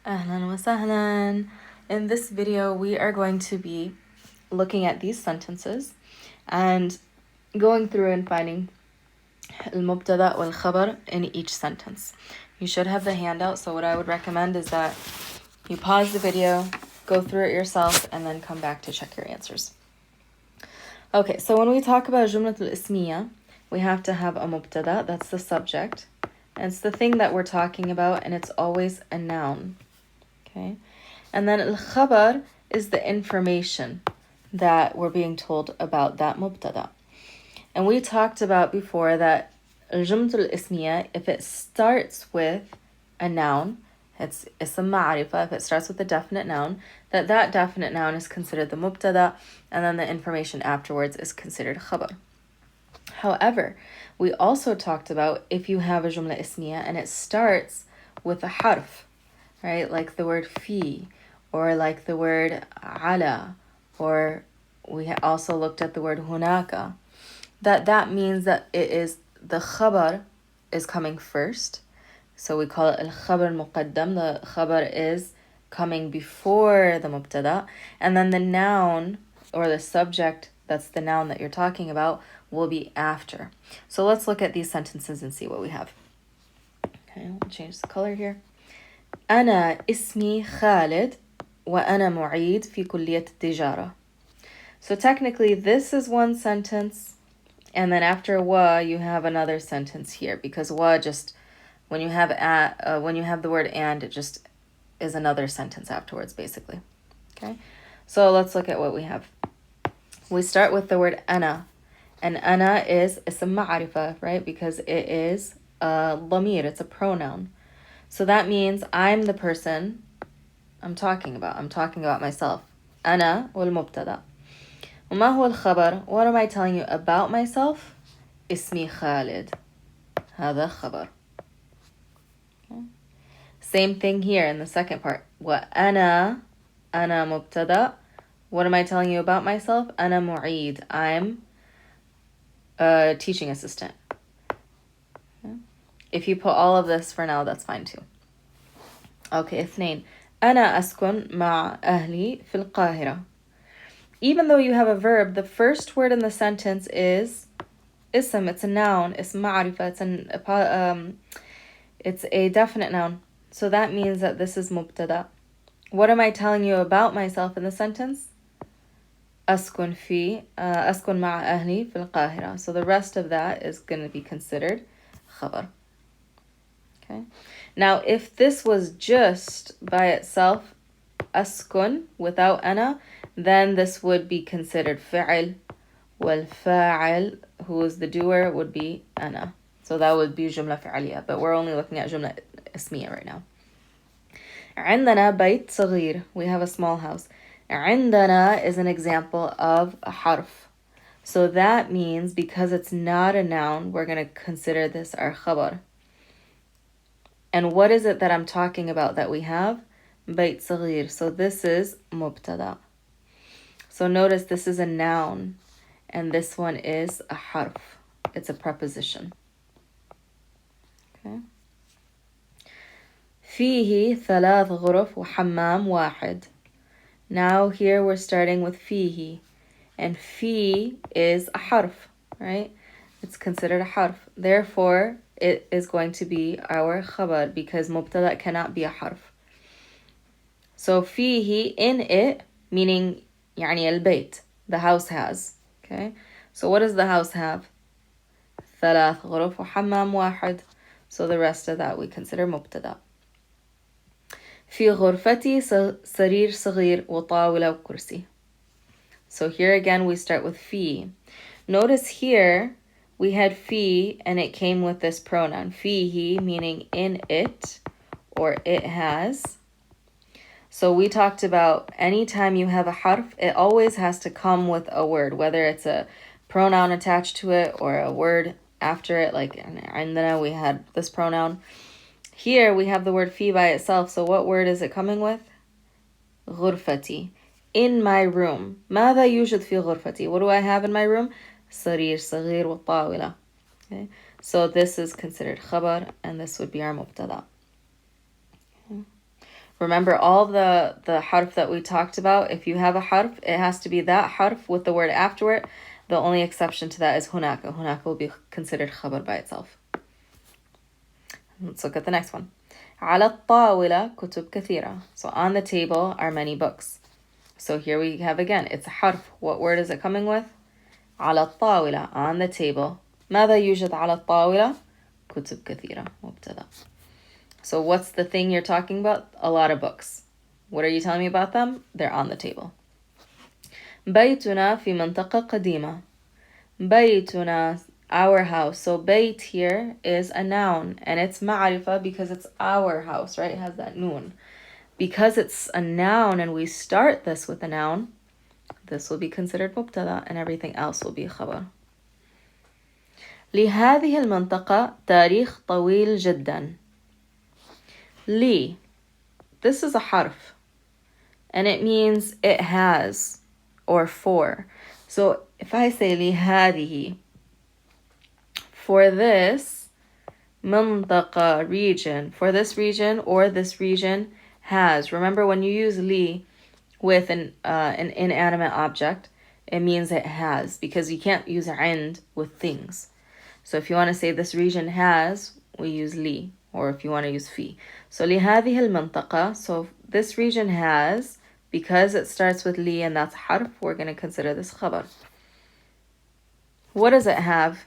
Ahlan wa sahlan. In this video, we are going to be looking at these sentences and going through and finding المبتدأ والخبر in each sentence. You should have the handout, so what I would recommend is that you pause the video, go through it yourself, and then come back to check your answers. Okay, so when we talk about جملة الاسمية, we have to have a مبتدأ, that's the subject. And it's the thing that we're talking about, and it's always a noun. Okay, and then الخبر is the information that we're being told about that مبتدأ. And we talked about before that الجملة الاسمية, if it starts with a noun, it's اسم معرفة, if it starts with a definite noun, that definite noun is considered the مبتدأ, and then the information afterwards is considered خبر. However, we also talked about if you have a جملة اسمية and it starts with a حرف, right? Like the word في, or like the word على, or we also looked at the word هناك, that means that it is the خبر is coming first. So we call it الخبر المقدم. The خبر is coming before the مبتدأ, and then the noun or the subject, that's the noun that you're talking about, will be after. So let's look at these sentences and see what we have. Okay, we'll change the color here. أنا اسمي خالد وأنا معيد في كلية التجارة. So technically this is one sentence, and then after wa you have another sentence here, because wa just when you have the word and, it just is another sentence afterwards basically. Okay, so let's look at what we have. We start with the word أنا, and أنا is اسم معرفة, right? Because it is a ضمير, it's a pronoun. So that means I'm the person I'm talking about. I'm talking about myself. أنا والمبتدأ. وما هو الخبر? What am I telling you about myself? اسمي خالد. هذا خبر. Okay. Same thing here in the second part. وأنا مبتدأ. What am I telling you about myself? أنا معيد. I'm a teaching assistant. Okay. If you put all of this for now, that's fine too. Okay, اثنين. أنا أسكن مع أهلي في القاهرة. Even though you have a verb, the first word in the sentence is اسم. It's a noun. اسم معرفة. It's a definite noun. So that means that this is مبتدأ. What am I telling you about myself in the sentence? أسكن مع أهلي في القاهرة. So the rest of that is going to be considered خبر. Okay. Now, if this was just by itself, أسكن, without أنا, then this would be considered فعل. والفاعل, who is the doer, would be أنا. So that would be جملة فعلية, but we're only looking at جملة اسمية right now. عندنا بيت صغير. We have a small house. عندنا is an example of a حرف. So that means because it's not a noun, we're going to consider this our خبر. And what is it that I'm talking about that we have? بيت صغير. So this is مبتدأ. So notice this is a noun, and this one is a حرف. It's a preposition. Okay. فيه 3 غرف وحمام واحد. Now here we're starting with فيه, and في is a حرف, right? It's considered a حرف. Therefore, it is going to be our خبر, because مبتدأ cannot be a حرف. So فيه, in it, meaning يعني البيت, the house has. Okay, so what does the house have? 3 غرف وحمام واحد. So the rest of that we consider مبتدأ. في غرفتي سرير صغير وطاولة وكرسي. So here again we start with في. Notice here we had في and it came with this pronoun فيه, meaning in it or it has. So we talked about anytime you have a حرف, it always has to come with a word, whether it's a pronoun attached to it or a word after it, like عندنا we had this pronoun. Here we have the word في by itself, so what word is it coming with? غرفتي. In my room. ماذا يوجد في غرفتي? What do I have in my room? سرير صغير وطاولة. Okay, so this is considered خبر, and this would be our مبتدأ. Okay. Remember all the harf that we talked about. If you have a harf, it has to be that harf with the word after it. The only exception to that is hunaka. Hunaka will be considered khabar by itself. Let's look at the next one. على الطاولة كتب كثيرة. So on the table are many books. So here we have again, it's a harf. What word is it coming with? على الطاولة, on the table. ماذا يوجد على الطاولة؟ كتب كثيرة. مبتدأ. So what's the thing you're talking about? A lot of books. What are you telling me about them? They're on the table. بيتنا في منطقة قديمة. بيتنا, our house. So بيت here is a noun and it's ma'arifa because it's our house, right? It has that noon. Because it's a noun and we start this with a noun, this will be considered مبتدأ and everything else will be خبر. لهذه المنطقة تاريخ طويل جدا. li, this is a harf and it means it has or for. So if I say لهذه, for this منطقة, region, for this region or this region has. Remember when you use li with an inanimate object, it means it has, because you can't use عند with things. So if you want to say this region has, we use li, or if you want to use fi. So لهذه المنطقة, so this region has, because it starts with li and that's harf, we're going to consider this khabar. What does it have?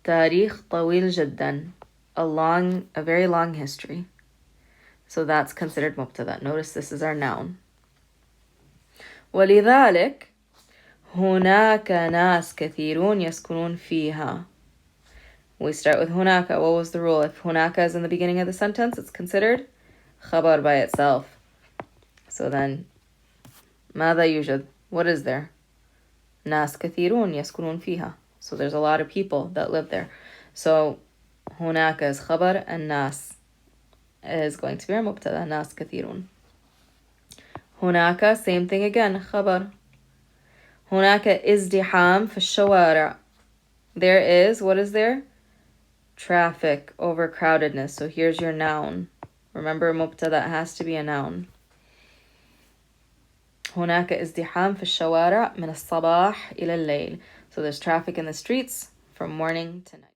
تاريخ طويل جدا, a very long history. So that's considered مبتدأ. Notice this is our noun. ولذلك هناك ناس كثيرون يسكنون فيها. We start with هناك. What was the rule? If هناك is in the beginning of the sentence, it's considered خبر by itself. So then, ماذا يوجد? What is there? ناس كثيرون يسكنون فيها. So there's a lot of people that live there. So هناك is خبر and ناس is going to be our مبتدأ. ناس كثيرون. هناك, same thing again, خبر. هناك ازدحام في الشوارع. There is, what is there? Traffic, overcrowdedness. So here's your noun. Remember, مبتدأ has to be a noun. هناك ازدحام في الشوارع من الصباح إلى الليل. So there's traffic in the streets from morning to night.